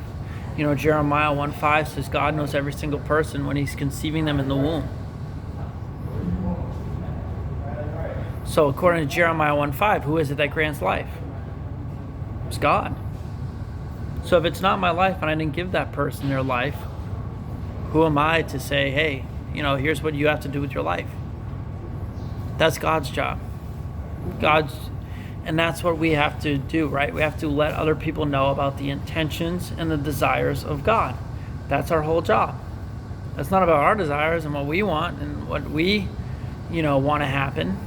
You know, Jeremiah 1:5 says God knows every single person when he's conceiving them in the womb. So according to Jeremiah 1:5, who is it that grants life? It's God. So if it's not my life and I didn't give that person their life, who am I to say, hey, you know, here's what you have to do with your life? That's God's job. And that's what we have to do, right? We have to let other people know about the intentions and the desires of God. That's our whole job. That's not about our desires and what we want and what we, you know, want to happen.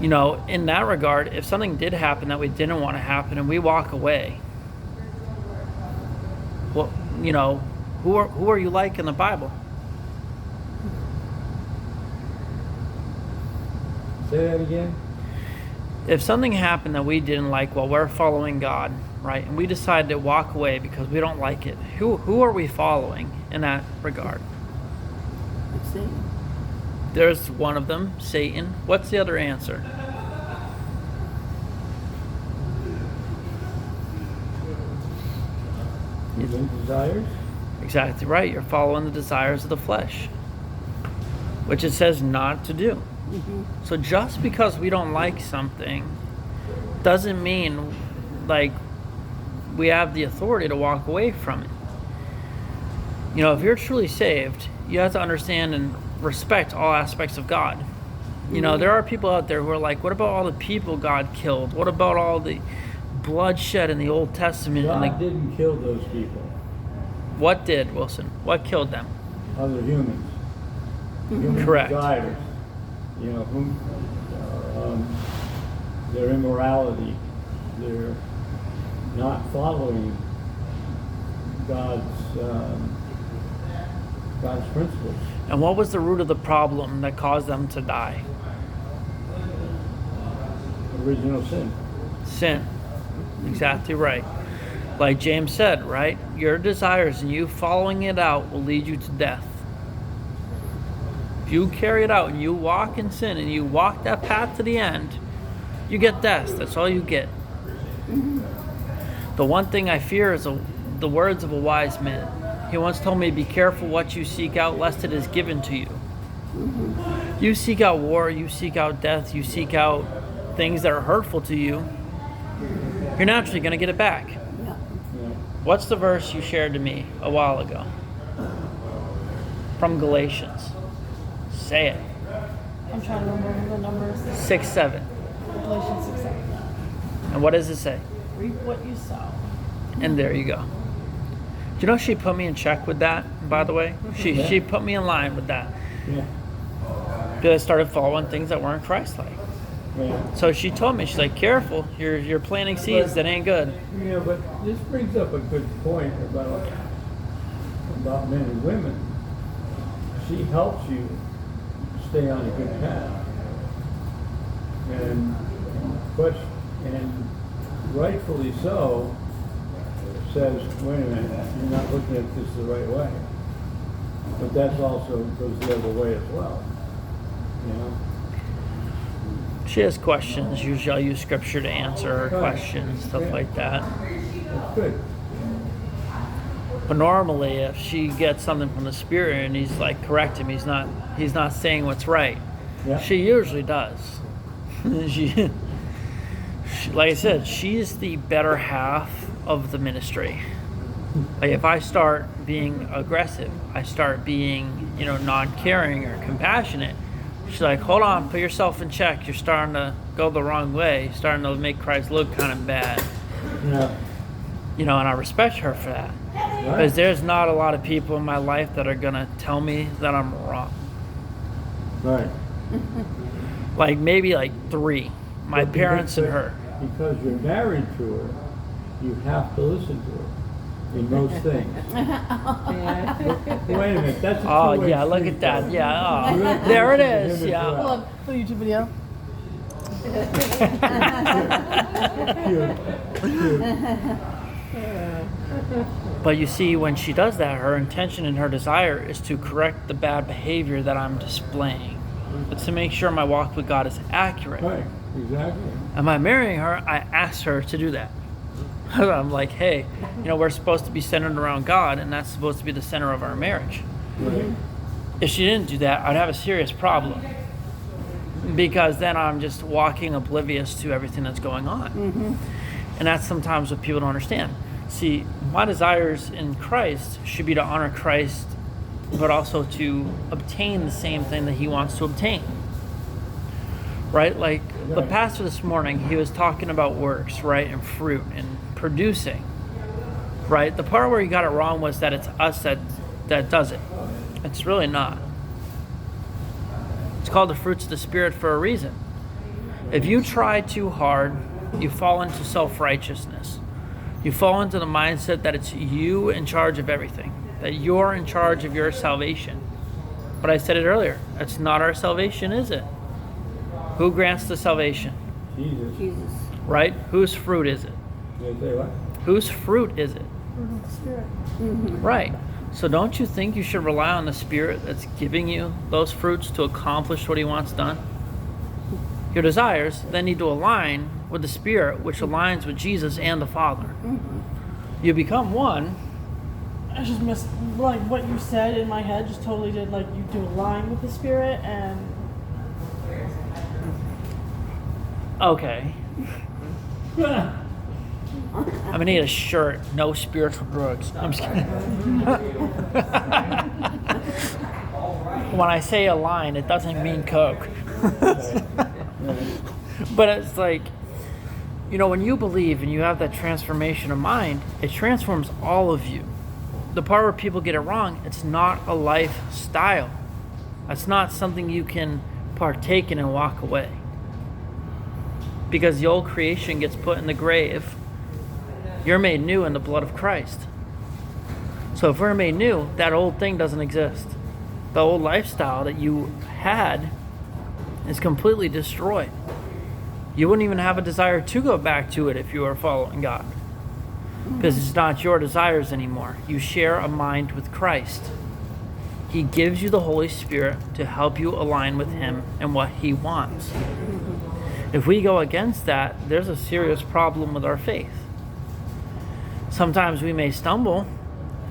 You know, in that regard, if something did happen that we didn't want to happen and we walk away, well, you know, who are you like in the Bible? Say that again? If something happened that we didn't like while we're following God, right, and we decide to walk away because we don't like it, who are we following in that regard? Let's see. There's one of them, Satan. What's the other answer? His desires? Exactly right. You're following the desires of the flesh, which it says not to do. So just because we don't like something doesn't mean like we have the authority to walk away from it. You know, if you're truly saved, you have to understand and respect all aspects of God. You know, there are people out there who are like, what about all the people God killed? What about all the bloodshed in the Old Testament? God And didn't kill those people. what did, Wilson? What killed them? Other humans. Human Correct. desires. You know, their immorality, their not following God's principles. And what was the root of the problem that caused them to die? Original sin. Sin. Exactly right. Like James said, right? Your desires and you following it out will lead you to death. If you carry it out and you walk in sin and you walk that path to the end, you get death. That's all you get. The one thing I fear is the words of a wise man. He once told me, be careful what you seek out, lest it is given to you. You seek out war, you seek out death, you seek out things that are hurtful to you, you're naturally going to get it back. Yeah. Yeah. What's the verse you shared to me a while ago? From Galatians. Say it. I'm trying to remember the numbers. 6:7. Galatians 6:7. And what does it say? Reap what you sow. And there you go. Do you know she put me in check with that, by the way? She put me in line with that. Yeah. Because I started following things that weren't Christ-like. Yeah. So she told me, she's like, careful, you're planting seeds that ain't good. Yeah, but this brings up a good point about men and women. She helps you stay on a good path, and rightfully so says, wait a minute, you're not looking at this the right way. But that's also goes the other way as well. You know. She has questions. Usually I'll use scripture to answer her questions, stuff like that. That's good. But normally if she gets something from the Spirit and he's like, correct him, he's not saying what's right. Yeah. She usually does. she, like I said, she's the better half of the ministry. Like if I start being aggressive, I start being, non-caring or compassionate, she's like, hold on, put yourself in check. You're starting to go the wrong way. You're starting to make Christ look kind of bad. Yeah. And I respect her for that. Because there's not a lot of people in my life that are going to tell me that I'm wrong. Right. Like maybe like 3. My But parents and her. Because you're married to her, you have to listen to her in most things. Wait a minute, that's a Oh two-way yeah, look street, at that. though. Yeah, You oh, have to there it listen to is. him as Yeah. well. Look, the YouTube video. But you see, when she does that, her intention and her desire is to correct the bad behavior that I'm displaying. It's to make sure my walk with God is accurate. Right, exactly. Am I marrying her? I asked her to do that. I'm like, hey, we're supposed to be centered around God, and that's supposed to be the center of our marriage. Right. If she didn't do that, I'd have a serious problem. Because then I'm just walking oblivious to everything that's going on. And that's sometimes what people don't understand. See, my desires in Christ should be to honor Christ, but also to obtain the same thing that he wants to obtain. Right? Like the pastor this morning, he was talking about works, right? And fruit and producing. Right? The part where he got it wrong was that it's us that does it. It's really not. It's called the fruits of the Spirit for a reason. If you try too hard, you fall into self-righteousness. You fall into the mindset that it's you in charge of everything, that you're in charge of your salvation. But I said it earlier, it's not our salvation, is it? Who grants the salvation? Jesus. Jesus. Right? Whose fruit is it? You say what? Whose fruit is it? Fruit of the Spirit. Right. So don't you think you should rely on the Spirit that's giving you those fruits to accomplish what he wants done? Your desires then need to align with the Spirit, which aligns with Jesus and the Father. You become one. I just missed, like, what you said in my head, just totally did, like, you do align with the Spirit, and Okay. I'm gonna need a shirt. No spiritual drugs. I'm just kidding. When I say align, it doesn't mean coke. But it's like, when you believe and you have that transformation of mind, it transforms all of you. The part where people get it wrong, it's not a lifestyle. That's not something you can partake in and walk away. Because the old creation gets put in the grave. You're made new in the blood of Christ. So if we're made new, that old thing doesn't exist. The old lifestyle that you had is completely destroyed. You wouldn't even have a desire to go back to it if you were following God. Because it's not your desires anymore. You share a mind with Christ. He gives you the Holy Spirit to help you align with him and what he wants. If we go against that, there's a serious problem with our faith. Sometimes we may stumble,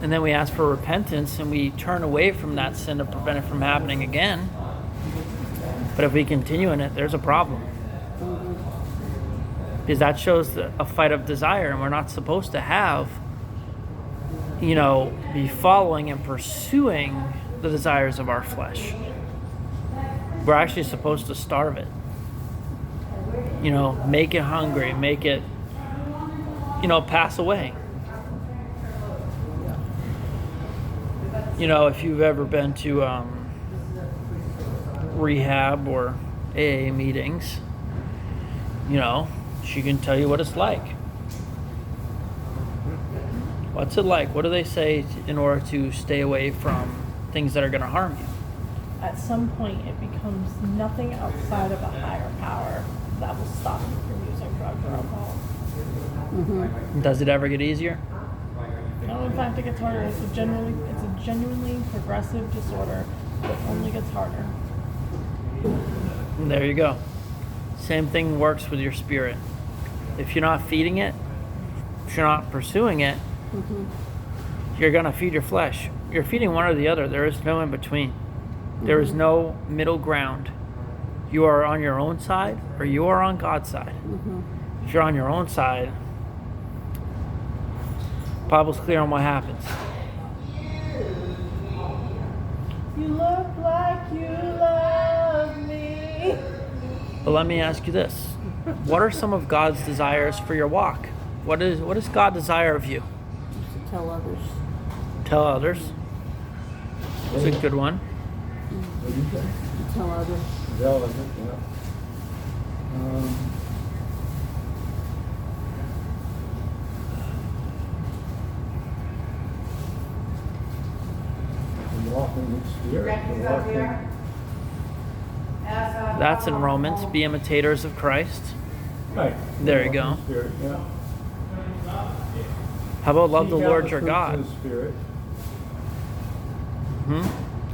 and then we ask for repentance, and we turn away from that sin to prevent it from happening again. But if we continue in it, there's a problem. Because that shows a fight of desire, and we're not supposed to have, be following and pursuing the desires of our flesh. We're actually supposed to starve it. Make it hungry, make it, pass away. If you've ever been to rehab or AA meetings, she can tell you what it's like. What's it like? What do they say in order to stay away from things that are going to harm you? at some point it becomes nothing outside of a higher power that will stop you from using drugs or alcohol. Does it ever get easier? No, in fact, it gets harder. It's a genuinely progressive disorder that only gets harder. There you go. Same thing works with your spirit. If you're not feeding it, if you're not pursuing it, you're going to feed your flesh. You're feeding one or the other. There is no in between. There is no middle ground. You are on your own side or you are on God's side. If you're on your own side, the Bible's clear on what happens. You look like you love me. But let me ask you this. What are some of God's desires for your walk? What does God desire of you? To tell others. Tell others. It's a good one. What do you say? Tell others. Relevant, yeah. Walking in spirit. Walking. That's in Romans. Be imitators of Christ. Right. There you Walking go. in Spirit, yeah. How about love the Seek out Lord the your fruits God? of the Spirit.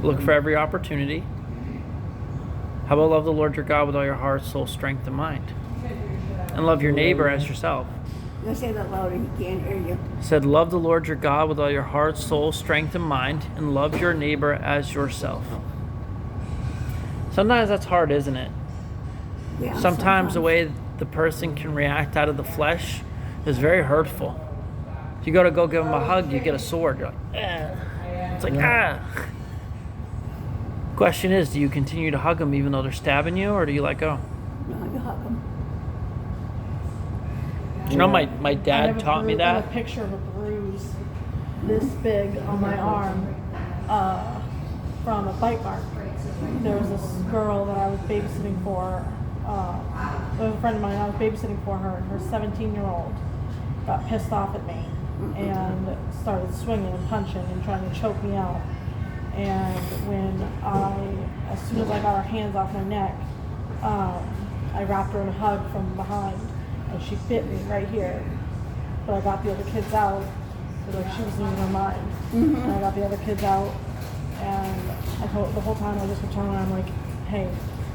Look for every opportunity. How about love the Lord your God with all your heart, soul, strength, and mind? And love your neighbor as yourself. You say that louder, he can't hear you. Said, love the Lord your God with all your heart, soul, strength, and mind, and love your neighbor as yourself. Sometimes that's hard, isn't it? Yeah, Sometimes the way the person can react out of the flesh is very hurtful. If you go give them a hug, you get a sword. You're like, it's like, Question is, do you continue to hug them even though they're stabbing you, or do you let go? No, you hug him. You know, my I dad have a taught me I have that. a picture of a bruise this big on my arm from a bite mark. There was this girl that I was babysitting for. There was a friend of mine. I was babysitting for her. Her 17-year-old got pissed off at me and started swinging and punching and trying to choke me out. And as soon as I got her hands off my neck, I wrapped her in a hug from behind, and she bit me right here. But I got the other kids out. It was like she was losing her mind. And I got the other kids out, and I told the whole time I just kept telling her, I'm like, hey,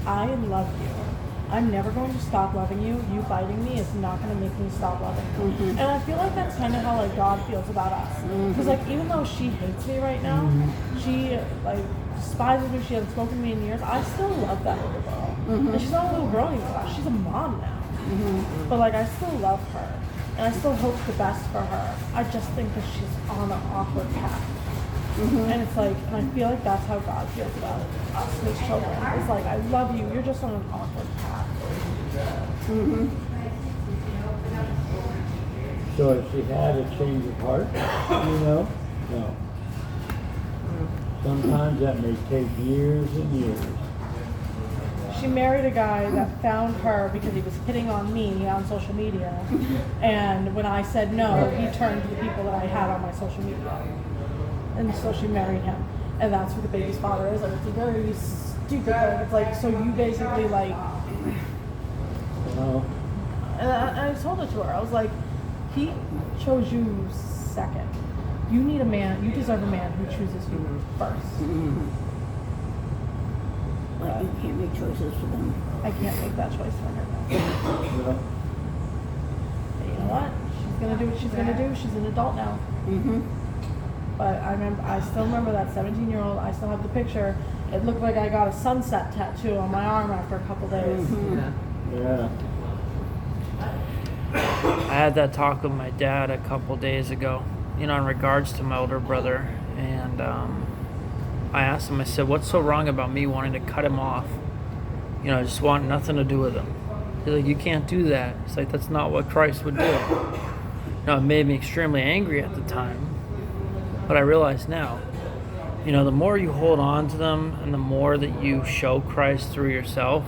I love you. I'm never going to stop loving you. You biting me is not going to make me stop loving you. And I feel like that's kind of how like God feels about us. Because like even though she hates me right now, she like despises me. She hasn't spoken to me in years. I still love that little girl. And she's not a little girl anymore. She's a mom now. But like I still love her, and I still hope the best for her. I just think that she's on an awkward path. And it's like, and I feel like that's how God feels about us, his children. It's like, I love you, you're just on an awkward path. So has she had a change of heart? You know? No. Sometimes that may take years and years. She married a guy that found her because he was hitting on me on social media. And when I said no, he turned to the people that I had on my social media. And so she married him. And that's who the baby's father is. Like, it's a very stupid thing. It's like, so you basically like... Well, And I told it to her. I was like, he chose you second. You need a man, you deserve a man who chooses you first. But you can't make choices for them. I can't make that choice for her. well, But you know what? She's gonna do what she's gonna do. She's an adult now. But I still remember that 17-year-old. I still have the picture. It looked like I got a sunset tattoo on my arm after a couple days. yeah. I had that talk with my dad a couple days ago, in regards to my older brother. And I asked him, I said, what's so wrong about me wanting to cut him off? I just want nothing to do with him. He's like, you can't do that. It's like, that's not what Christ would do. It made me extremely angry at the time. But I realize now, the more you hold on to them and the more that you show Christ through yourself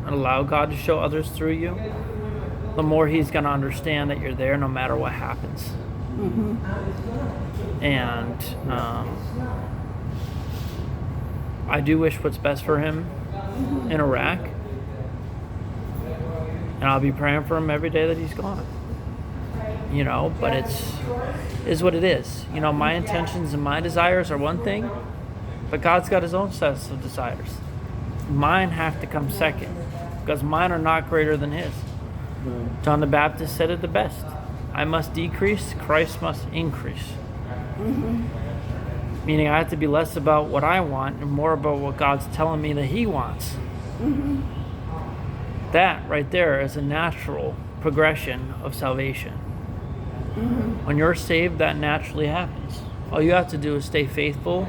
and allow God to show others through you, the more he's going to understand that you're there no matter what happens. And I do wish what's best for him in Iraq. And I'll be praying for him every day that he's gone. But is what it is. My intentions and my desires are one thing, but God's got his own sets of desires. Mine have to come second, because mine are not greater than his. John the Baptist said it the best. I must decrease, Christ must increase. Meaning I have to be less about what I want and more about what God's telling me that he wants. That right there is a natural progression of salvation. When you're saved, that naturally happens. All you have to do is stay faithful,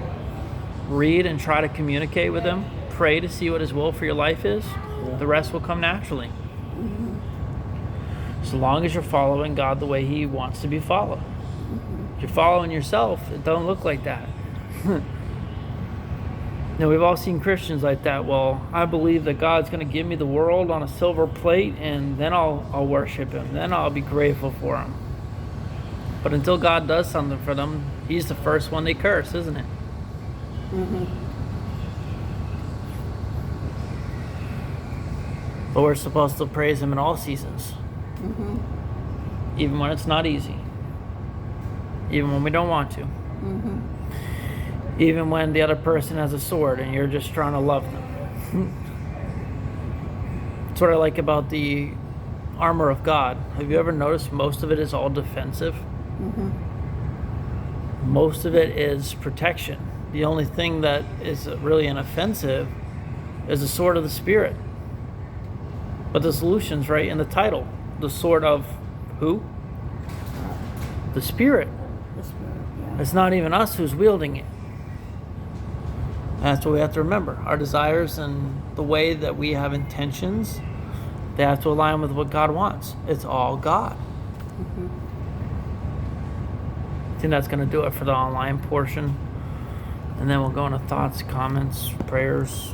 read and try to communicate with him, pray to see what his will for your life is. The rest will come naturally. So long as you're following God the way he wants to be followed. If you're following yourself, it don't look like that. Now, we've all seen Christians like that. Well, I believe that God's going to give me the world on a silver plate, and then I'll worship Him. Then I'll be grateful for Him. But until God does something for them, He's the first one they curse, isn't it? But we're supposed to praise Him in all seasons. Even when it's not easy. Even when we don't want to. Even when the other person has a sword and you're just trying to love them. That's what I like about the armor of God. Have you ever noticed most of it is all defensive? Most of it is protection. The only thing that is really an offensive is the sword of the Spirit. But the solution's right in the title. The sword of who? The Spirit. The Spirit, yeah. It's not even us who's wielding it. That's what we have to remember. Our desires and the way that we have intentions, they have to align with what God wants. It's all God. I think that's going to do it for the online portion. And then we'll go into thoughts, comments, prayers,